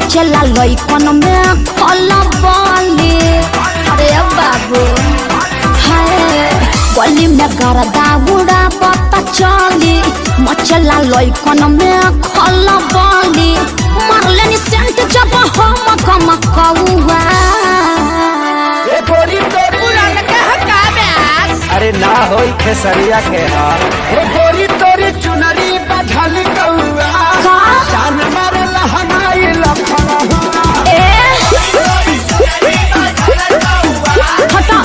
मचला लइकन में खलबली। अरे बाबू हाय गली में गरदा उड़ा पता चली मचला लइकन में खलबली। मारलेनी सेंट जब हम कम कौआ अरे ना होई खेसरिया के हाल गोरी तोरी चुनरी बझल कौआ जान मारे लहनाई लखन हटा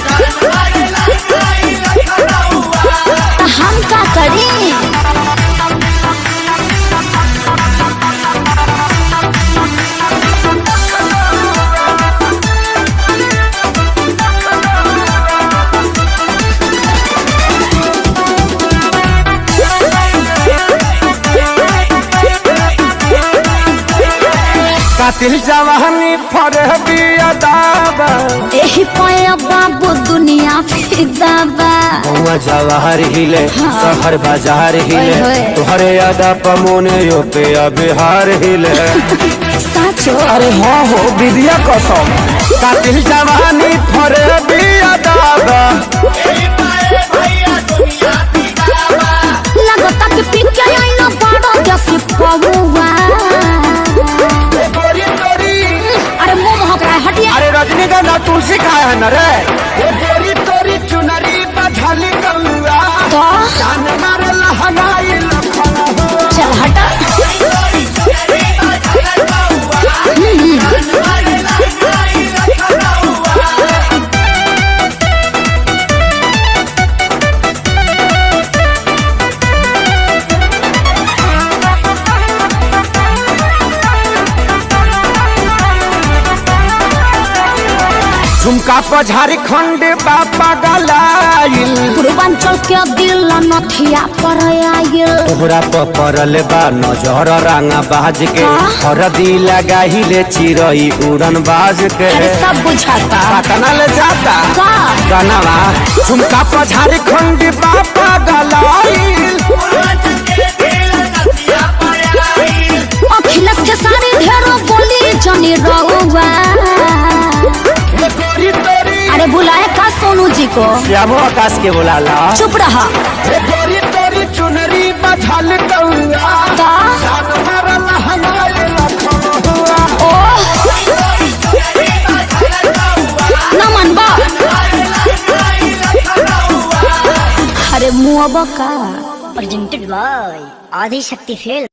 हम का करी। कातिल जवानी फरहबी अदाबा एही पाया बाबू दुनिया फिदाबा। हुआ जवाहर हिले शहर बाजार हिले तोहरे अदा पमोने यो पे बिहार हिले साचो। अरे हाँ हो विद्या कसम कातिल जवानी फरहबी अदाबा लगता कि पिके आईना बड़ा जैसे पहुआ। अरे मुंह महक रहा है हटिया। अरे रजनीगंधा तुलसी खाया है न रे गोरी तोरी चुनरी बझल कौआ जान मारे लहनाई लखन चल हटा। झुमका पर झारखंड बापा गलाइल पूर्वांचल के दिल नथिया पर आयल। तोहरा पर पड़ल बा नजर रंगा बाज के हरदी लगाहिले चिरई उड़न बाज के। अरे सब बुझाता पतना ले जाता का गनवा झुमका पर झारखंड बापा गलाइल अखिलेश के सारे ढेरों बोली जनी रहुआ। अरे बुलाए का सोनू जी को श्यामो आकाश के बुला ला। चुप रहा। गोरी तोरी चुनरी बझल कौआ का जान मारे लहनाई लखन न मनबा। अरे मुआबा का प्रेजेंटेड बाय आदि शक्ति फिल्म।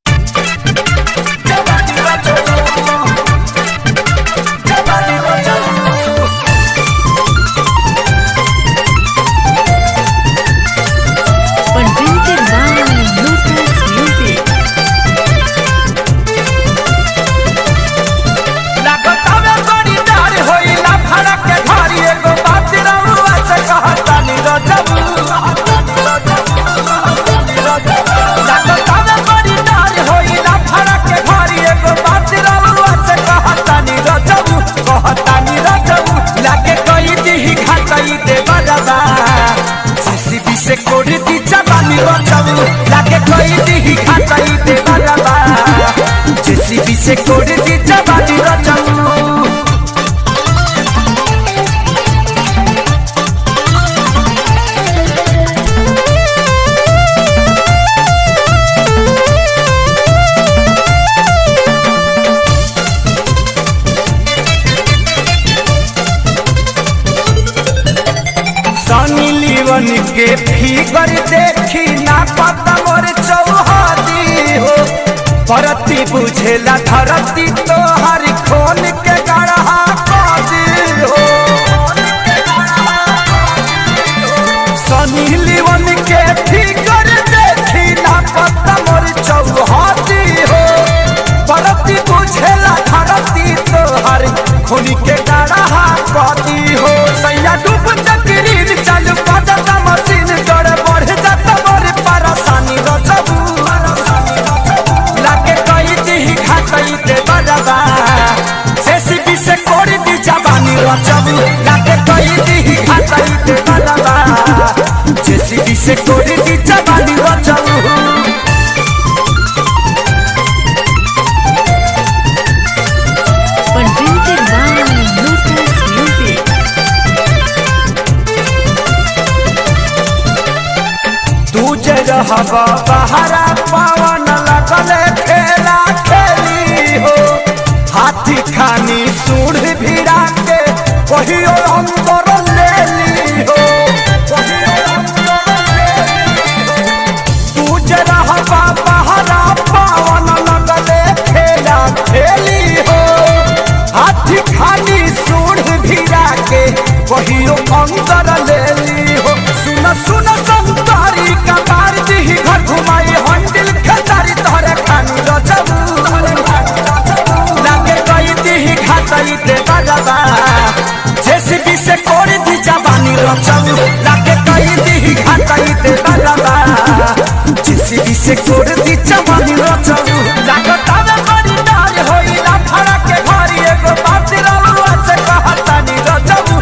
से कोड़ी दी जवानी बचाऊ लाके कोई दी खाताई दे बराबा जेसीबी से कोड़ी दी जवानी बचाऊ। लीवन के फिगर देखी ना पता मोर चौहादी हो परती बुझेला धरती तो हर खोल के गढ़ा पादी हो। सनी लीवन के फिगर देखी ना पता मोर चौहादी हो परती बुझेला धरती तो हर खोल के गढ़ा पादी हो। सैया डूब तकरीर चालू पता मशीन गड़ बढ़ जाता बड़ी परेशानी रचबू लाके कई दी खातई दे बराबा जेसीबी से कोड़ी दी जवानी रचबू लाके कई दी खातई दे बराबा जेसीबी से कोड़ी दी जवानी रचबू। रहबा बहरा पवन लगले खेला खेली हो हाथी खानी सूढ़ भिड़ा के कहियो अंदर ले ली हो तू जे रहबा बहरा पवन लगले खेला खेली हो हाथी खानी सूढ़ भिड़ा के कहियो अंदर ले ली हो सुन सुन संतारी का तार दी घर घुमाई हंडिल खेसारी तोहरे खानी रचबू लागे कई दी घाटई दे बाबा जेसीबी से कोड़ी दी जवानी रचबू लागे कई दी घाटई दे बाबा जेसीबी से कोड़ी दी जवानी रचबू लागे तावे बड़ी डाल होई ना फड़ा के घरी एगो बात रलुआ से कहतानी रचबू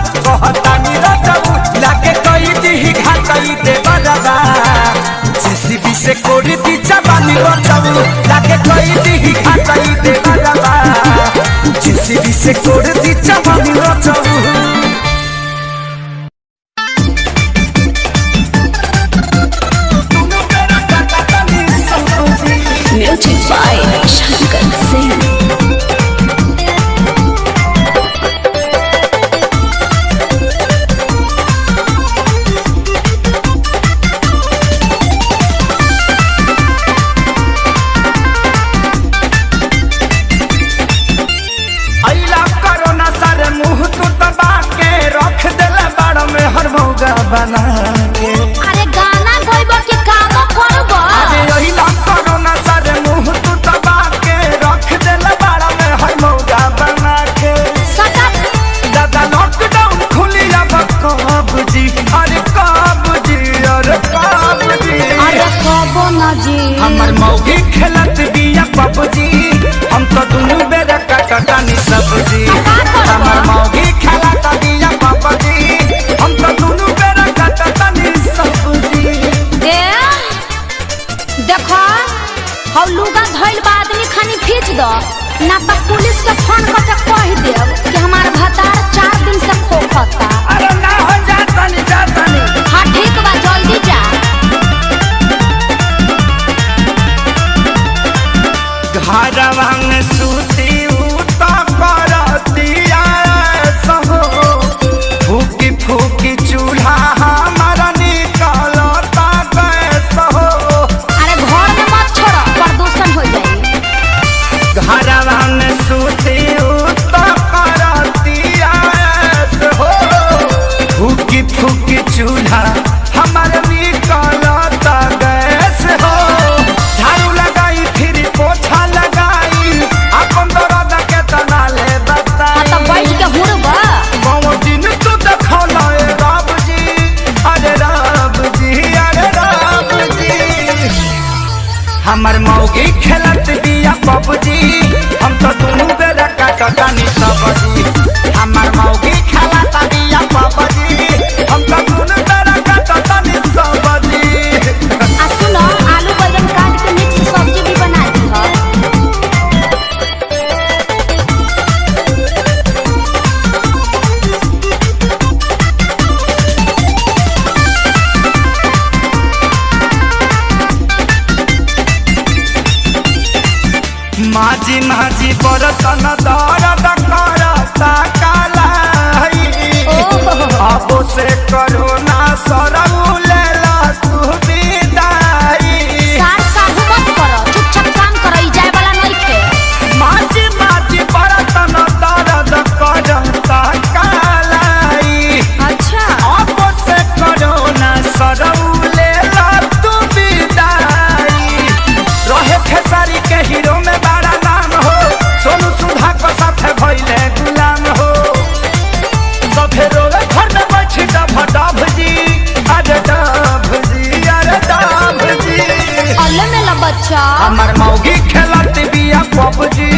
लागे कई दी घाटई दे बाबा जेसीबी से कोड़ी दी जवानी रचबू लागे कई दी घाटई दे बाबा जेसीबी से कोड़ी दी जवानी रचबू Music by Shankar Singh. अइला कोरोना सारे मुंह तू दबा के रख देला बाड़ में हर मौगा बना के अरे गाना गइबो कि काम करबो अरे अइला कोरोना सारे मुंह तू दबा के रख देला बाड़ में हर मौगा बना के सटक दादा लॉकडाउन खुली अब कब जी अरे कब जी अरे कब जी अरे कबो ना जी हमर मौगी खेलत बिया पबजी हम तो दुनु बेरा कटनी सब्जी हमर मौगी खेलत बिया पबजी हम तो दुनु बेरा कटनी सब्जी ए देखो हौ लुगा धइल बा आदमी खानी खींच दो ना तो पुलिस के फोन कर के कह देब कि हमार भतार 4 दिन से खोखता अरे ना हो जातनी हां ठीक बा जल्दी जा घरवा में सूती उता करतिया सहो फूकी फूकी चूल्हा हमारा निकलता गैस हो अरे घर में मत छोड़ो प्रदूषण हो जाई घरवा में सूती उता करतिया हो फूकी फूकी चूल्हा हमारा निकलता गैस हो झाड़ू लगाई फिर पोछा लगाई अपन दर्द के तना ले बता हां तो बैठ के हुड़बा बहु दिन तू देखला ए रब जी अरे रब जी अरे रब जी हमर मौगी खेलत बिया पबजी हम तो दुनु बेरा कटनी सब्जी हमर मौगी खेलत बिया पबजी हम तो दुनु बेरा कटनी सब्जी आ सुनो आलू बैंगन काट के मिक्स सब्जी भी बना दी हो माझी माझी बरतन दर्द करता कालाई अब से करोना सरऊ लेला तू विदाई सार साहू मत करो चुपचाप काम करो ई जाए वाला नहीं थे माझी माझी बरतन दर्द करता कालाई अच्छा अब से करोना सरऊ लेला तू विदाई रहे खेसारी के हीरो में बड़ा नाम हो सोनू सुधा को साथे भइले गुलाम हो सफे रोवे घर में बैठी डभ जी अरे डभ जी अरे डभ जी अल्ले मेला बच्चा हमर मौगी खेलत बिया पबजी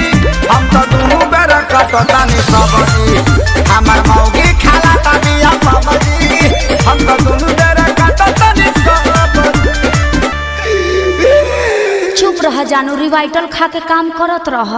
हम तो दुनु बेरा कटतानी सब्जी हमर मौगी खेलत बिया पबजी हम तो दुनु बेरा कटतानी सब्जी चुप रह जानू रिवाइटल खा के काम करत रह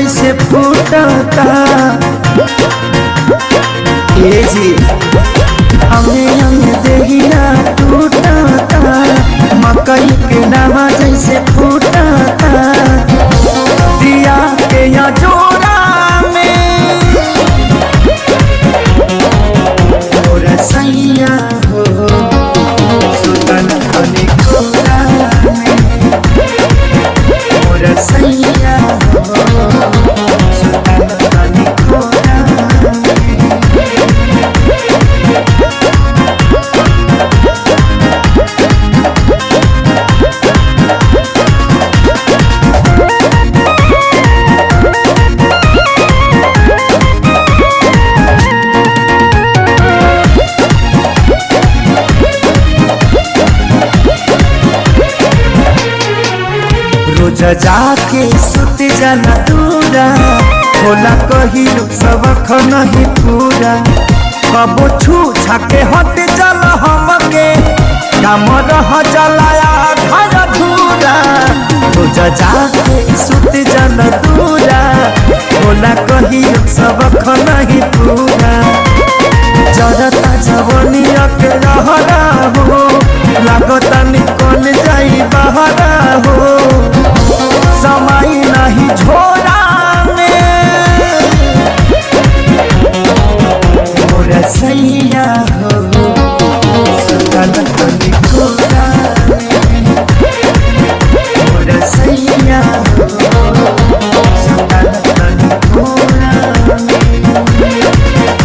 जैसे फूटता ए जी हमें हमें देहिया टूटता मकई के नावा जैसे फूटता दिया के या जोड़ा में और सैया हो सुतन खनी कोरा में और सैया हो सुतन खनी कोरा रोज जाके सुत जाना दूरा होला कहिलू सबक नहीं पूरा कबो छू छाके हट चल हमके काम रह चलाया घर धूरा रोज जाके सुत जाना दूरा होला कहिलू सबक नहीं पूरा जरता जवनिया के रहरा हो लागता निकल जाई बहरा हो समय नहीं झोरा में और सैया हो सुतन खनी कोरा में और सैया हो सुतन खनी कोरा में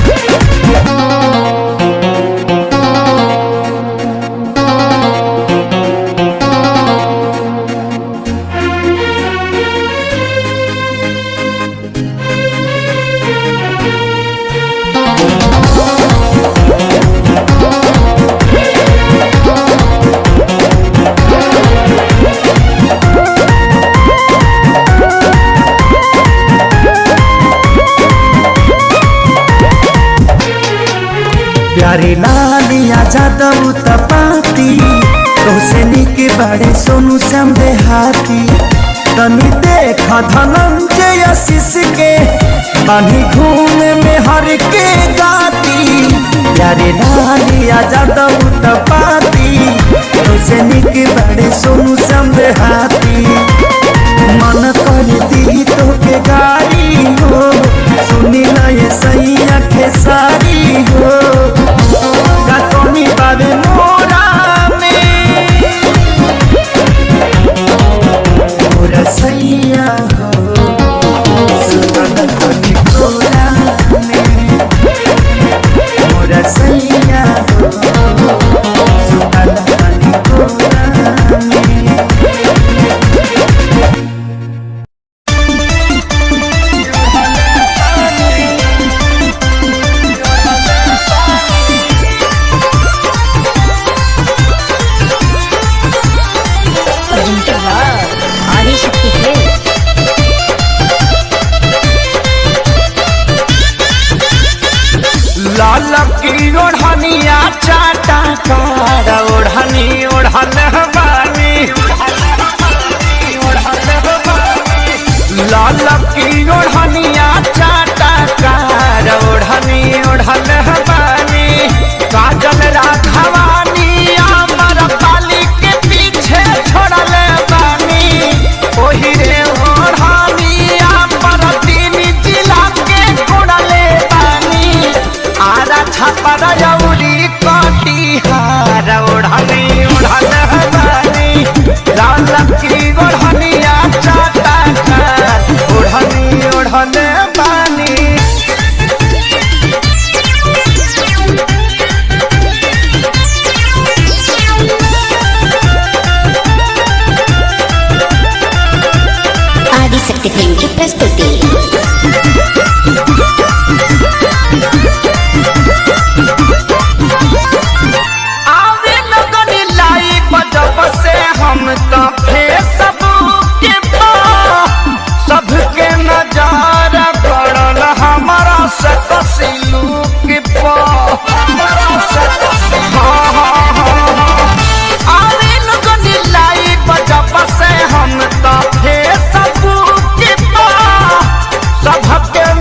प्यारे लालिया जादव तपाती तोसे निके बड़े सोनू श्याम देहाती तनी देख धनंजय आशीष के बानी घूम में हर के गाती प्यारे लालिया जादव तपाती तोसे निके बड़े सोनू श्याम देहाती मन कर दी तो के गाड़ी हो सुनी ना ये सैया खेसारी हो कमी बाबे मोरा में मोरा सैया हो सुतन खनी कोरा में मोरा सैया हो सुतन खनी कोरा में आदिशक्ति फिल्म लाल की ओढ़निया चाटा कार ओढ़नी ओढ़ल बानी लाल की ओढ़निया चाटा कार ओढ़नी ओढ़ल बानी काजल राघवानी अमर पाली के पीछे छोड़ल बानी ओही रे ओढ़नी अमर तीन जिला के छोड़ले बानी आरा छपर जौरी कटिहार ओढ़नी ओढ़ल बानी लाल की ओढ़निया चाटा कार ओढ़नी ओढ़ल बानी आदिशक्ति फिल्म की प्रस्तुति आवे लगनी लाई जब से हम तो फेस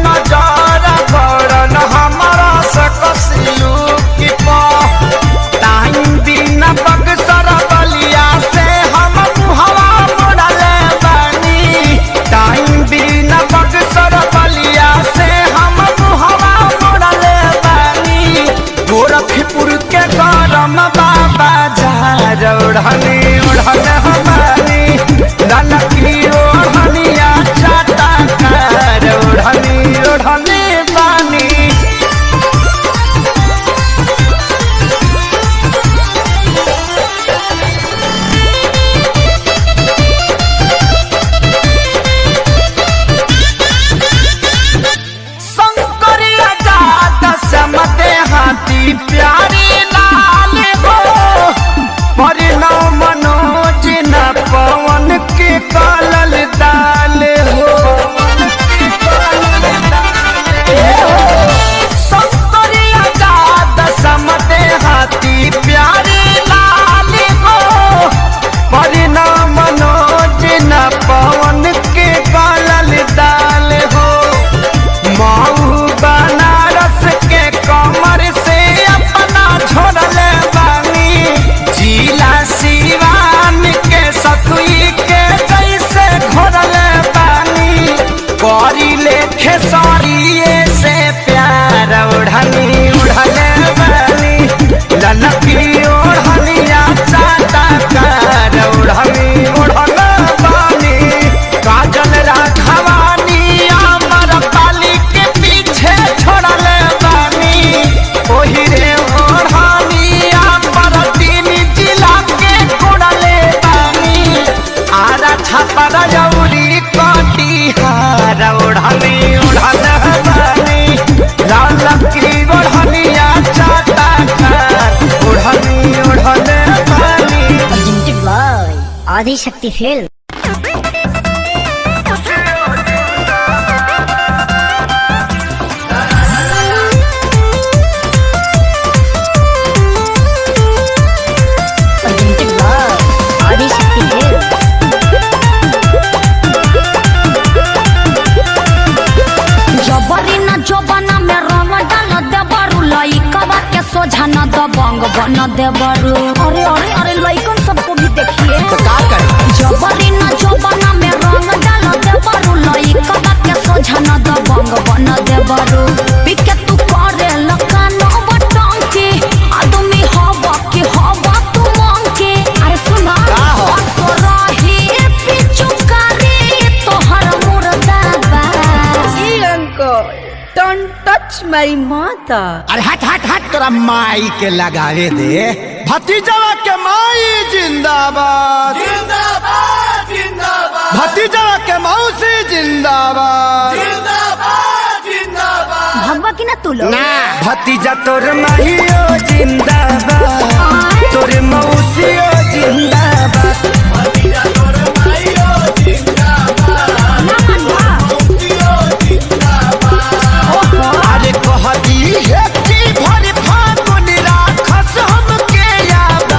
नजर गड़न हमारा से कसिलू की पा टाइम बिना बक्सर बलिया से हम मुहवा मोड़ले बानी टाइम बिना बक्सर बलिया से हम मुहवा मोड़ले बानी गोरखपुर के गरम बाबा जा ओढ़नी ओढ़ने हमारी ललकी ओढ़निया चाटा कर ओढ़नी ओढ़नी बानी शंकरिया जात समते हाथी प्यारी लाल हो परिणव मनोज न पवन के कालल दाल हो शंकरिया जात समते हाथी प्यारी लाल हो परिणव मनोज न पवन के कालल दाल हो माऊ बनारस के कमर से अपना छोड़ले बानी जिला सिवान के सतुई के जैसे घोड़ले बानी करी लेखे सरिये से प्यार ओढ़नी ओढ़ले बानी ललकी ओढ़निया चाटा कर ओढ़नी ओढ़ले बानी काजल राघवानी अमर पाली के पीछे छोड़ले बानी ओही रे ओढ़नी अमर तीन जिला के कोड़ले बानी आरा छापर जौरी कटिहार ओढ़नी ओढ़ले बानी ललकी ओढ़निया चाटा कर ओढ़नी ओढ़ले बानी presented by Adi Shakti Film. Presented by Adi Shakti Film. जबरी न जोबना में रंग डाल देबरू लइकवा के सोझा न दबंग बन देबरू अरे अरे अरे लइकन सबको भी देखिए तो का करे जबरी न जोबना में रंग डाल देबरू लइकवा के सोझा न दबंग बन देबरू पिके तू करे लकानो बटंकी आदमी हवा के हवा तू मंकी अरे सुना का हो? असरही पिचुकारी तोहर मुर्दाबा Don't touch my mother. अरे हट हट हट तोरा माई के लगावे दे भतीजवा के माई जिंदाबाद जिंदाबाद जिंदाबाद भतीजवा के मौसी जिंदाबाद जिंदाबाद जिंदाबाद भगवा की ना तू लोग ना भतीजा तोर माहियो जिंदाबाद तोर मौसियो जिंदाबाद भतीजा तोर माहियो जिंदाबाद ना मनवा अरे कहती है कि भरी फागुन राखस हमके याद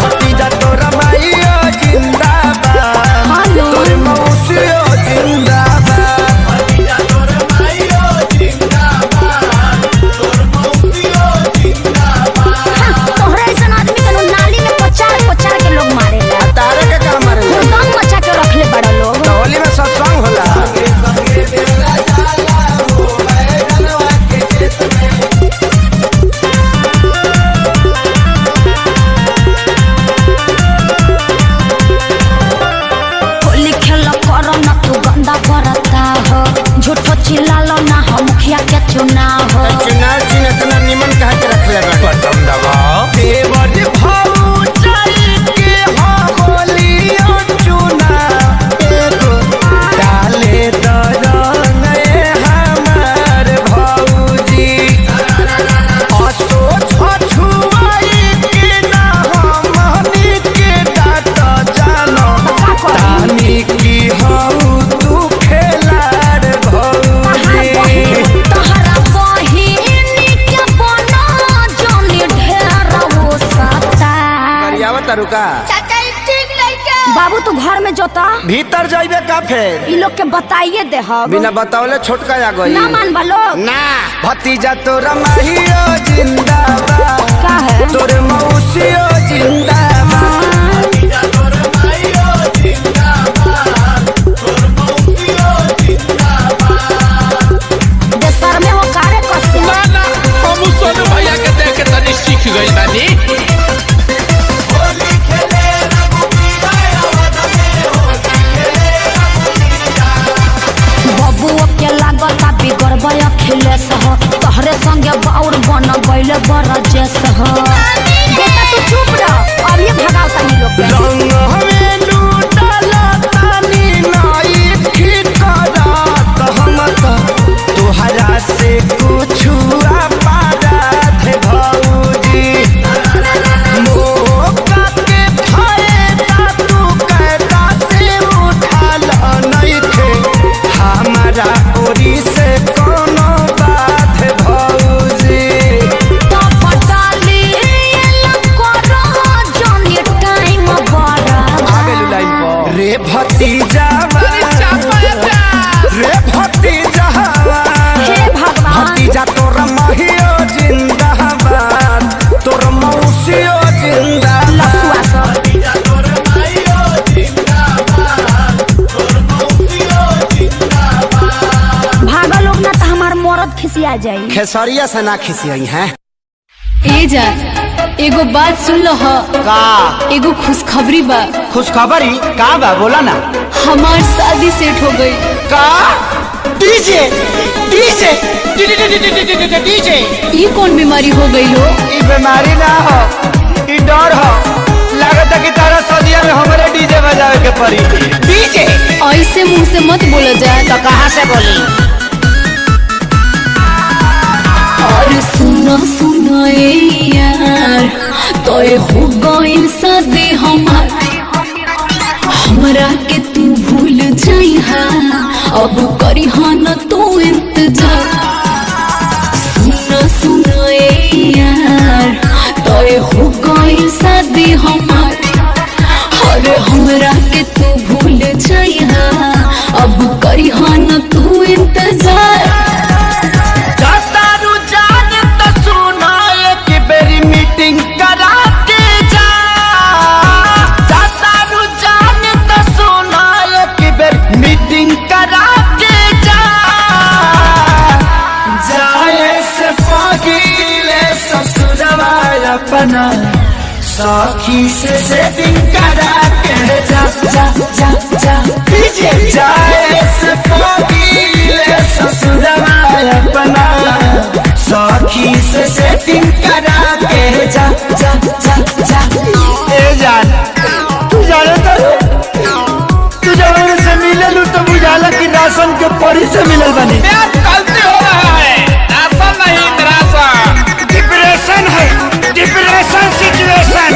भतीजा तोरा माइयो जिंदाबाद तोर मौसियो जिंदाबाद भतीजा तोरा माइयो जिंदाबाद तोर मौसियो जिंदाबाद तोहरा ऐसा आदमी के नाली में पचार पचार के लोग मारे तारे के का मारे दम मचा के रखले बड़ा लोग होली में सत्संग होला होली खेल कर ना तू गंदा करता हो झूठो चिल्लालो ना हो मुखिया के चुनाव हो चुनाव चिन्ह इतना निमन कहा के रख ले बटन दबाओ देवर भाऊ चल के हो होलियो चुना एगो डाले दरंग हमार भौजी असो छछुआई के ना हमनी के डाट जानो तानी की हऊ तू खेलार भौजी तोहरा बहिन के बना जोनी ढेर हो सकता करियावा तरुका बाबू तू घर में जोता। भीतर जाइबे का फिर? इ लोग के बताइए दे हम। बिना बतावले छोटका आ गई। ना मान बलो। ना भतीजा तोरा माहियो जिंदाबाद। का है? तोरे मौसियो जिंदाबाद। भतीजा तोरा माहियो जिंदाबाद। तोर मौसियो जिंदाबाद। देशर में वो कारे कसे। ना ना हम सोनू भैया के देख के तनी सीख गइल बानी। होली खेले रघुबीरा आवाज में होली खेले रघुबीरा। बबुआ के लागता बिगड़बय खेले सह तहरे संगे बाउर बन गइले बरजेस ह। बेटा तू चुप रह अब ये भगाओ तनी लोग के। रंग हमें लूटला तानी नाई ठिकरात हम त तोहरा से कुछ अपराध भौजी। मौका के फायदा तू कैदा से उठाल नइखे हमारा ओरी से कोनो बात भौजी। तो पटाली करो जनी टाइम बड़ा। रे भतीजा रे भतीजा हे भगवान। भतीजा तोर महियो जिंदाबाद तोर मौसियो जिंदाबाद। लफुआ सब। भतीजा तोर महियो जिंदाबाद तोर मौसियो जिंदाबाद। भागा लोग ना तो हमार मरद खिसिया जाई। खेसरिया से ना खिसियई हैं। ए जा एगो बात सुन लो ह। का एगो खुशखबरी बा। खुशखबरी का बा बोला ना। हमार शादी सेट हो गई। का डीजे डीजे डीजे ये कौन बीमारी हो गई हो? ई बीमारी ना हो ई डर हो। लागत कि तारा सदिया में हमारे डीजे बजावे के पड़ी। डीजे ऐसे मुंह से मत बोला जाए। तो कहाँ से बोली? और सुनो सुनो ए यार तो ये हो गई शादी हमार। हमरा के तू भूल जाइहा अब करी हा न तू इंतजार। सुनो सुनो ए यार तो ये हो गई शादी हमार। अरे हमरा के तू भूल जाइहा अब करी हा न तू इंतजार। जातारू जान तो सुना एक बेरी मीटिंग करा के जा। जातारू जान तो सुना एक बेरी मीटिंग करा के जा। जाए से पगीले ससुरवा अपना सखी से सेटिंग करा के जा जा जा जा। जाए से पगीले ससुरवा अपना सखी से सेटिंग करा के जा जा जा जा। ए जान तू जाने तू जब से मिलल तो बुझाला कि राशन के परी से मिलल बनी। गलती हो रहा है। राशन नहीं राशन। डिप्रेशन है डिप्रेशन सिचुएशन।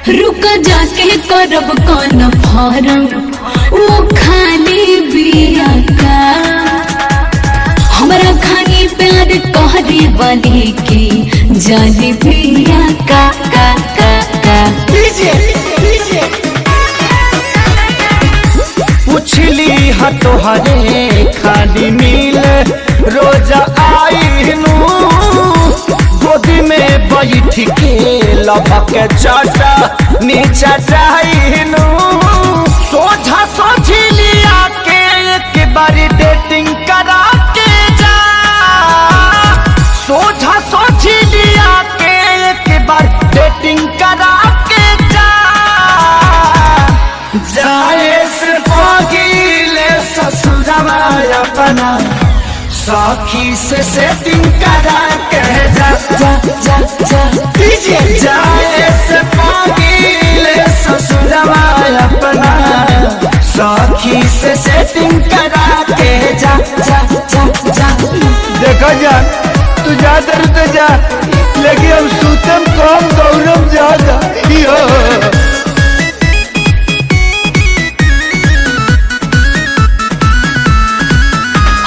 रुक जाके करब कौन फारम वो खाली बिया का। हमरा खानी प्यार कहरी वाली की जाली बिया का का का का। पुछली ह तोहरे खाली मिल रोज आईनू गोदी में बैठ के लभक चाटा नीचा चाहनू। सोझा सोझिलिया के एक बारी डेटिंग करा के जा। सोझा सोझिलिया के एक बार डेटिंग करा के जा। जाए से पगीले ससुरवा अपना सखी से सेटिंग करा के जा जा जा जा। जाए से पगीले ससुरवा अपना सखी से सेटिंग करा के जा जा जा जा। देखो जा तू जा दर तो जा लेकिन हम सूतम कम दौड़म ज्यादा।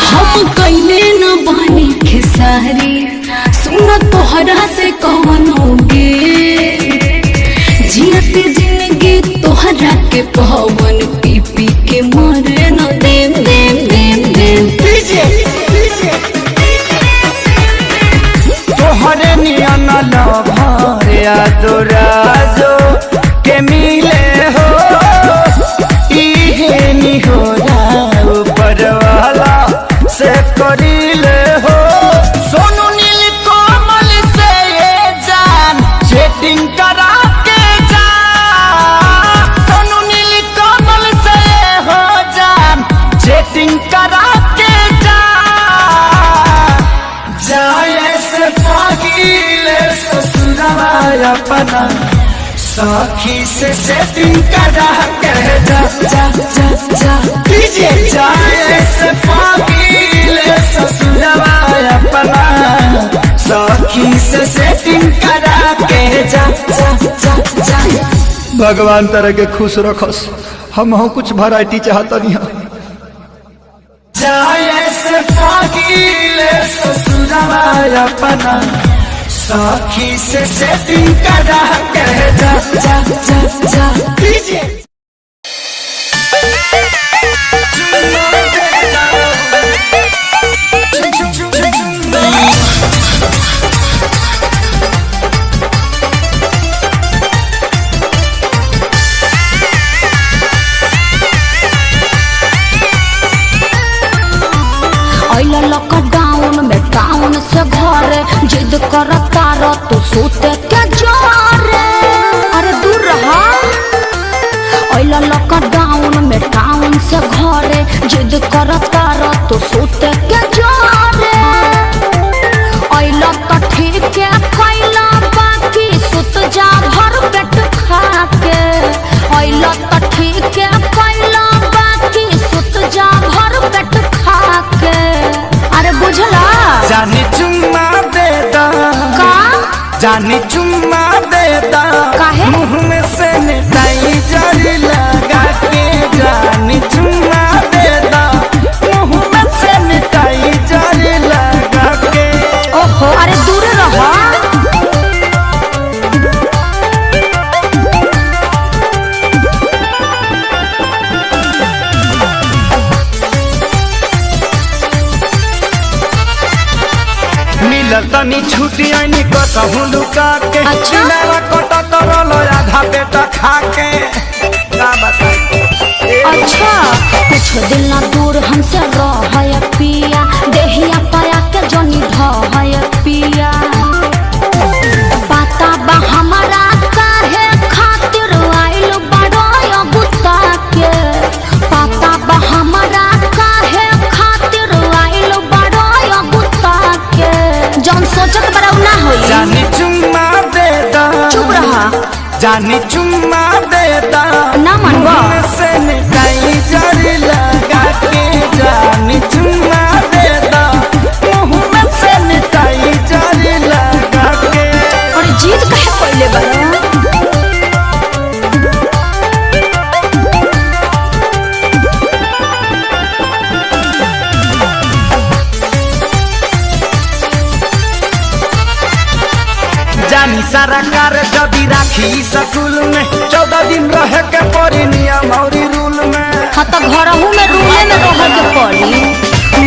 हम कैले न बानी खेसारी सुन अपना सखी से सेटिंग करा के जा जा जा जा डीजे जाए से पागल ससुरवा अपना सखी से सेटिंग करा के जा जा जा जा। भगवान तरह के खुश रखस, हम हो कुछ वैरायटी चाहता नहीं जाए से पागल ससुरवा अपना सखी से सेटिंग करा के जा जा जा जा डीजे लॉकडाउन में टाउन से घर जिद करता रह तो सोते के जोरे, अरे दूर रहा। लॉकडाउन में टाउन से घर जिद करता रह तो सोते के जोरे। तो ठीक है खैला बाकी सुत जा भर पेट खा के। तो ठीक है खैला बाकी सुत जा भर पेट खा के। अरे बुझला जानी चुम्मा दे दा का जानी चुम्मा दे दा काहे? मुँह में से निटाई जरी लगा के जानी चुम्मा दे दा मुँह में से निटाई जरी लगा के। ओहो अरे दूर रहो। तनी छुट्टी आईनी कसहु लुका के। अच्छा? मेरा कोटा करलो आधा पेटा खा के का बताई। अच्छा कुछ दिल ना दूर हमसे रह पिया, देहिया पाया के जनी ढह पिया। पता बा हमारा काहे खातिर आइल बड़ो गुस्सा के। पता बा हमारा काहे खातिर आइल बड़ो गुस्सा के। जौन सोचत बड़ा ना होई। जानी चुम्मा दे दा चुप रहा। जानी चुम्मा दे दा ना मनवा से निटाई जरी लगा के। जानी चुम्मा दे दा मुँह में से निटाई जरी लगा के। और जीत कहे पहले बड़ा जानी सारा कार जबी राखी स्कूल में 14 दिन रहे के पड़ी नियम और रूल में। हाँ तो घरहू में रूले में रह के पड़ी।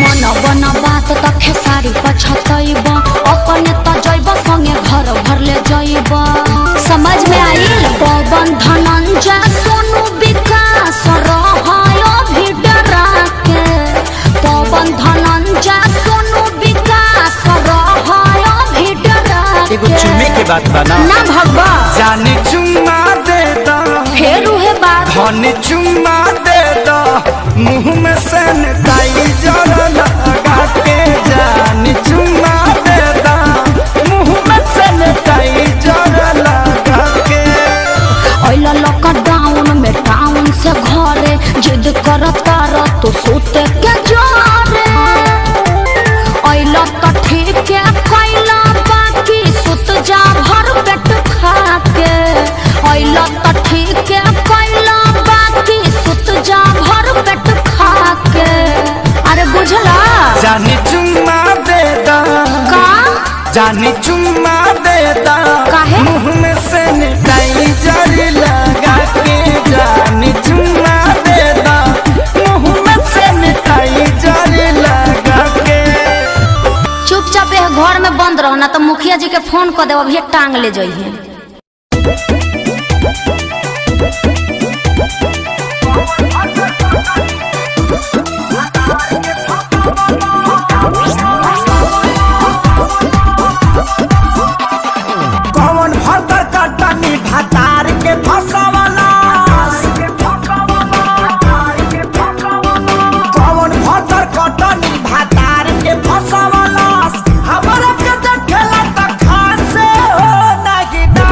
मन बना बात त खेसारी पछतैब अपने त जैब संगे घर भर ले जैब। समझ में आइल पवन धनंजय सोनू विकास रहायो भी डरा के। पवन धनंजय सोनू विकास रहायो भी डरा के। एगो चुम्मे के बात बना ना भगवा जानी चुम्मा दे दा फेर उहे बात। धनी चुम्मा दे दा मुँह में से निटाई जरा लगा के। जानी चुम्मा दे दा मुँह में से निटाई जरा लगा के। लॉकडाउन में टाउन से घरे जिद करता रह तो सोते के जोरे। तो ठीक है खैला बाकी सुत जा भर पेट खा के। तो ठीक है खैला बाकी सुत जा भर पेट खा के। अरे बुझला जानी चुम्मा दे दा का जानी चुम्मा दे दा काहे? मुँह में से निटाई जरी लगा के। जानी चुम्मा दे दा मुँह में से निटाई जरी लगा के। चुपचाप घर में बंद रहो ना तो मुखिया जी के फोन कर देव अभी टांग ले जाइए। कौन भतर कटनी भतार के फसवाला। कौन भतर कटनी भतार के फसवाला। हमारा के देखला त खासे हो नहीं डा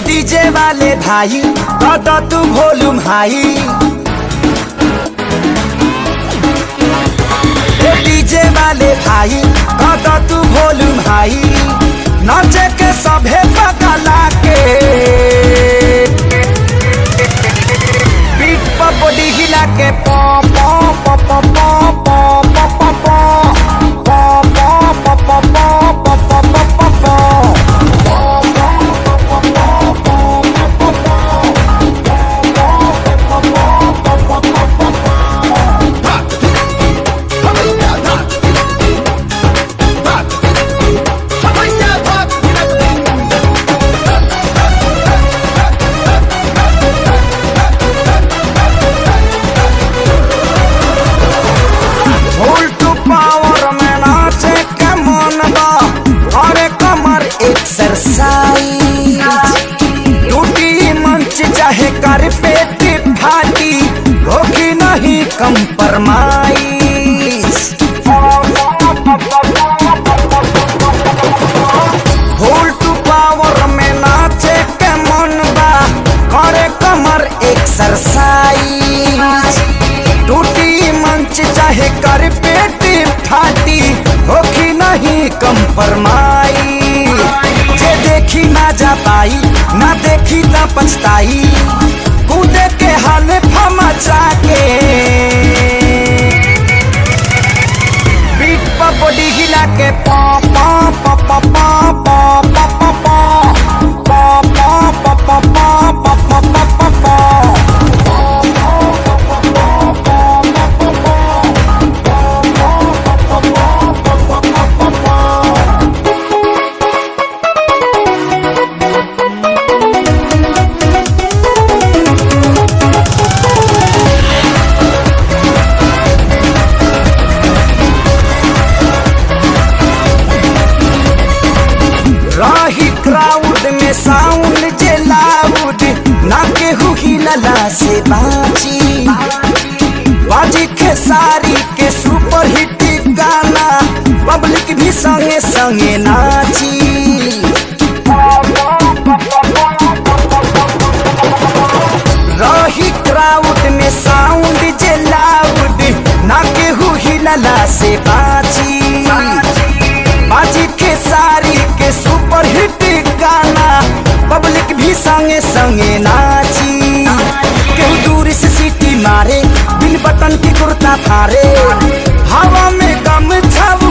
डीजे वाले भाई तो तू वॉल्यूम हाई। डीजे वाले भाई तो तू वॉल्यूम हाई। नाचे के सभे पगला के बीट पर बॉडी हिला के पॉ पॉ पॉ पॉ पॉ पॉ पॉ पॉ पॉ पॉ पॉ पॉ पॉ पॉ। टूटी मंच चाहे कर पेट फाटी होगी नहीं कंप्रोमाइज। फुल टू पावर में नाचे के मन बा करे कमर एक्सरसाइज। टूटी मंच चाहे कर पेट फाटी होगी नहीं कंप्रोमाइज। देखी ना जा पाई ना देखी ना पछताई कूदे के हाल मचा के बीट पर बॉडी हिला के पॉ पॉ पॉ पॉ पॉ पॉ पॉ पॉ पॉ पॉ पॉ पॉ पॉ। क्राउड में साउंड जे लाउड ना केहू हिलला से बाजी। बाजी खेसारी के सुपर हिट गाना पब्लिक भी संगे संगे नाची। रही क्राउड में साउंड जे लाउड ना केहू हिलला से बाजी। बाजी खेसारी के सुपर हिट गाना पब्लिक भी संगे संगे नाची। केहू दूर से सीटी मारे बिन बटन की कुर्ता फारे हवा में गम छाव